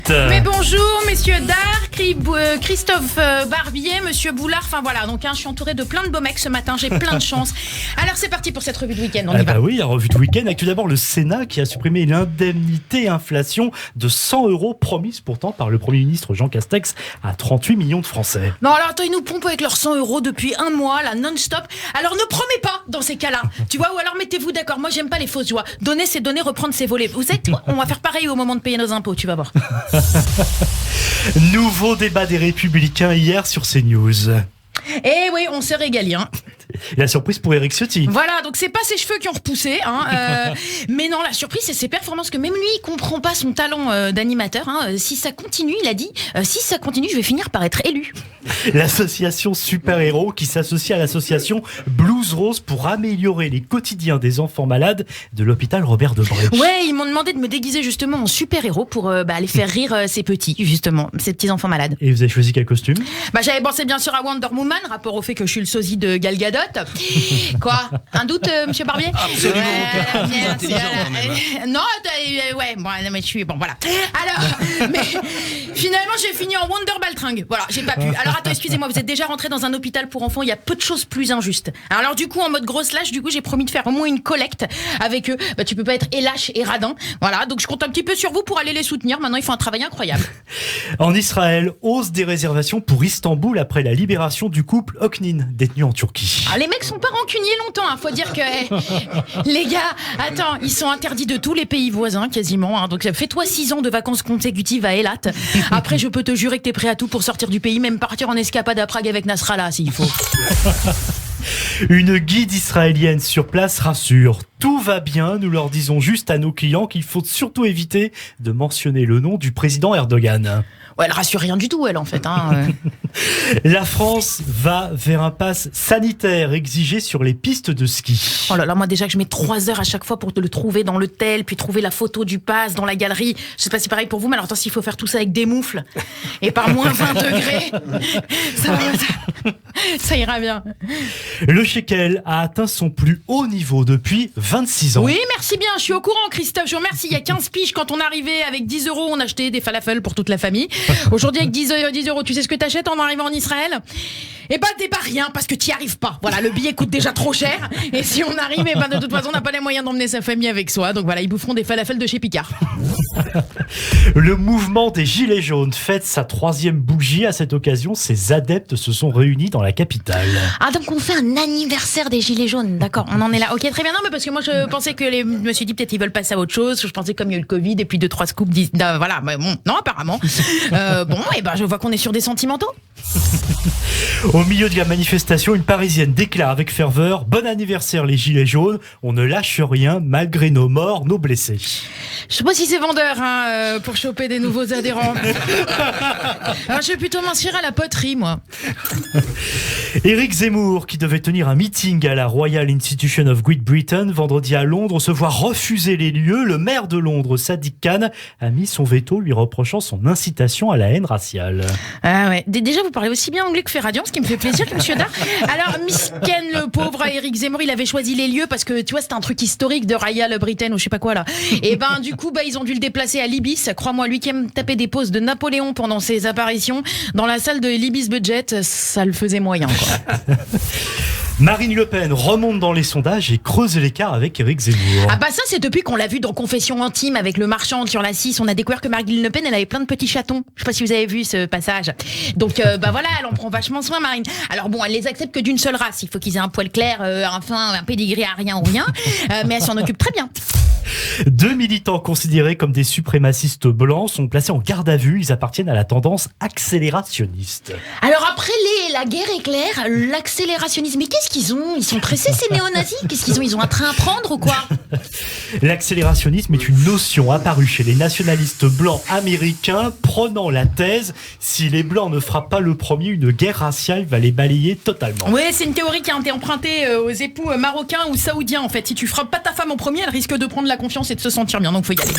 Mais bonjour, messieurs Dark, Christophe Barbier, monsieur Boulard, enfin voilà, donc je suis entouré de plein de beaux mecs ce matin, j'ai plein de chance. Alors c'est parti pour cette revue de week-end, on y va. Bah oui, la revue de week-end avec tout d'abord le Sénat qui a supprimé l'indemnité inflation de 100 € promise pourtant par le Premier ministre Jean Castex à 38 millions de Français. Non alors attends, ils nous pompent avec leurs 100 € depuis un mois, là, non-stop. Alors ne promets pas dans ces cas-là, tu vois, ou alors mettez-vous d'accord, moi j'aime pas les fausses joies. Donner c'est donner, reprendre c'est voler. Vous êtes, on va faire pareil au moment de payer nos impôts, tu vas voir. Nouveau débat des Républicains hier sur CNews. Eh oui, on s'est régalé, hein. Et la surprise pour Éric Ciotti. Voilà, donc c'est pas ses cheveux qui ont repoussé, mais non, la surprise c'est ses performances, que même lui il comprend pas son talent d'animateur. Si ça continue, il a dit, si ça continue, je vais finir par être élu. L'association Super Héros qui s'associe à l'association Blues Rose pour améliorer les quotidiens des enfants malades de l'hôpital Robert Debré. Ouais, ils m'ont demandé de me déguiser justement en super héros pour aller faire rire ces petits, justement, ces petits enfants malades. Et vous avez choisi quel costume ? J'avais pensé bien sûr à Wonder Woman, rapport au fait que je suis le sosie de Gal Gadot. Quoi ? Un doute, monsieur Barbier ? Absolument. C'est intelligent quand même. Non, ouais, bon, mais je suis... Bon, voilà. Alors, mais finalement, j'ai fini en Wonder Baltringue. Voilà, j'ai pas pu. Alors, attends, excusez-moi, vous êtes déjà rentré dans un hôpital pour enfants, il y a peu de choses plus injustes. Alors, du coup, en mode grosse lâche, j'ai promis de faire au moins une collecte avec eux. Tu peux pas être lâche et radin. Voilà, donc je compte un petit peu sur vous pour aller les soutenir. Maintenant, ils font un travail incroyable. En Israël, hausse des réservations pour Istanbul après la libération du couple Oknin, détenu en Turquie. Ah, les mecs sont pas rancuniers longtemps, faut dire que les gars, attends, ils sont interdits de tous les pays voisins quasiment, donc fais-toi 6 ans de vacances consécutives à Eilat. Après je peux te jurer que t'es prêt à tout pour sortir du pays, même partir en escapade à Prague avec Nasrallah s'il faut. Une guide israélienne sur place rassure. Tout va bien, nous leur disons juste à nos clients qu'il faut surtout éviter de mentionner le nom du président Erdogan. Ouais, elle rassure rien du tout, elle, en fait. La France va vers un pass sanitaire exigé sur les pistes de ski. Oh là là, moi déjà que je mets 3 heures à chaque fois pour te le trouver dans l'hôtel, puis trouver la photo du pass dans la galerie. Je sais pas si c'est pareil pour vous, mais alors attends, s'il faut faire tout ça avec des moufles et par moins 20 degrés, ça ira bien. Le shekel a atteint son plus haut niveau depuis 26 ans. Oui, merci bien, je suis au courant, Christophe, je vous remercie. Il y a 15 piges, quand on arrivait avec 10 €, on achetait des falafels pour toute la famille. Aujourd'hui, avec 10 €, tu sais ce que t'achètes en arrivant en Israël ? Eh ben, t'es pas rien, parce que t'y arrives pas. Voilà, le billet coûte déjà trop cher. Et si on arrive, de toute façon, on n'a pas les moyens d'emmener sa famille avec soi. Donc voilà, ils boufferont des falafels de chez Picard. Le mouvement des Gilets jaunes fête sa 3e bougie. À cette occasion, ses adeptes se sont réunis dans la capitale. Ah, donc on fait un anniversaire des Gilets jaunes. D'accord, on en est là. Ok, très bien. Non, mais parce que moi, je pensais que je me suis dit peut-être ils veulent passer à autre chose. Je pensais comme il y a eu le Covid et puis 2-3 scoops. Voilà, mais bon, non, apparemment. Je vois qu'on est sur des sentimentaux. Au milieu de la manifestation, une Parisienne déclare avec ferveur « Bon anniversaire les Gilets jaunes, on ne lâche rien malgré nos morts, nos blessés ». Je sais pas si c'est vendeur pour choper des nouveaux adhérents. Alors, je vais plutôt m'inscrire à la poterie, moi. Éric Zemmour, qui devait tenir un meeting à la Royal Institution of Great Britain vendredi à Londres, se voit refuser les lieux. Le maire de Londres, Sadiq Khan, a mis son veto, lui reprochant son incitation à la haine raciale. Ah ouais. Déjà, vous parlez aussi bien anglais que Ferradian, ce qui me fait plaisir, monsieur Dar. Alors, misken, le pauvre Éric Zemmour, il avait choisi les lieux parce que, tu vois, c'était un truc historique de Royal Britain ou je sais pas quoi, là. Et du coup, ils ont dû le déplacer à l'Ibis. Crois-moi, lui qui aime taper des poses de Napoléon pendant ses apparitions, dans la salle de l'Ibis Budget, ça le faisait moyen, quoi. Marine Le Pen remonte dans les sondages et creuse l'écart avec Éric Zemmour. Ah ça c'est depuis qu'on l'a vu dans Confession intime avec le marchand sur la 6, on a découvert que Marine Le Pen elle avait plein de petits chatons. Je sais pas si vous avez vu ce passage. Donc voilà, elle en prend vachement soin Marine. Alors bon, elle les accepte que d'une seule race, il faut qu'ils aient un poil clair, un pédigré à rien ou rien, mais elle s'en occupe très bien. 2 militants considérés comme des suprémacistes blancs sont placés en garde à vue. Ils appartiennent à la tendance accélérationniste. Alors après la guerre éclair, l'accélérationnisme, mais qu'est-ce qu'ils ont ? Ils sont pressés ces néo-nazis ? Qu'est-ce qu'ils ont ? Ils ont un train à prendre ou quoi ? L'accélérationnisme est une notion apparue chez les nationalistes blancs américains prenant la thèse si les blancs ne frappent pas le premier, une guerre raciale va les balayer totalement. Oui, c'est une théorie qui a été empruntée aux époux marocains ou saoudiens en fait. Si tu frappes pas ta femme en premier, elle risque de prendre la confiance et de se sentir bien, donc faut y aller.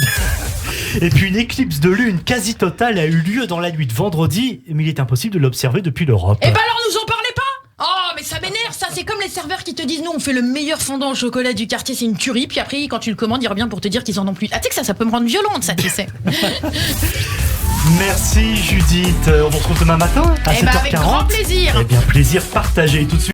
Et puis une éclipse de lune quasi totale a eu lieu dans la nuit de vendredi, mais il est impossible de l'observer depuis l'Europe. Et alors nous en parlez pas ? Oh mais ça m'énerve ça, c'est comme les serveurs qui te disent nous on fait le meilleur fondant au chocolat du quartier, c'est une tuerie, puis après quand tu le commandes il revient pour te dire qu'ils en ont plus. Ah tu sais que ça peut me rendre violente ça, tu sais. Merci Judith. On vous retrouve demain matin à 7h40. Avec grand plaisir. Eh bien, plaisir partagé tout de suite.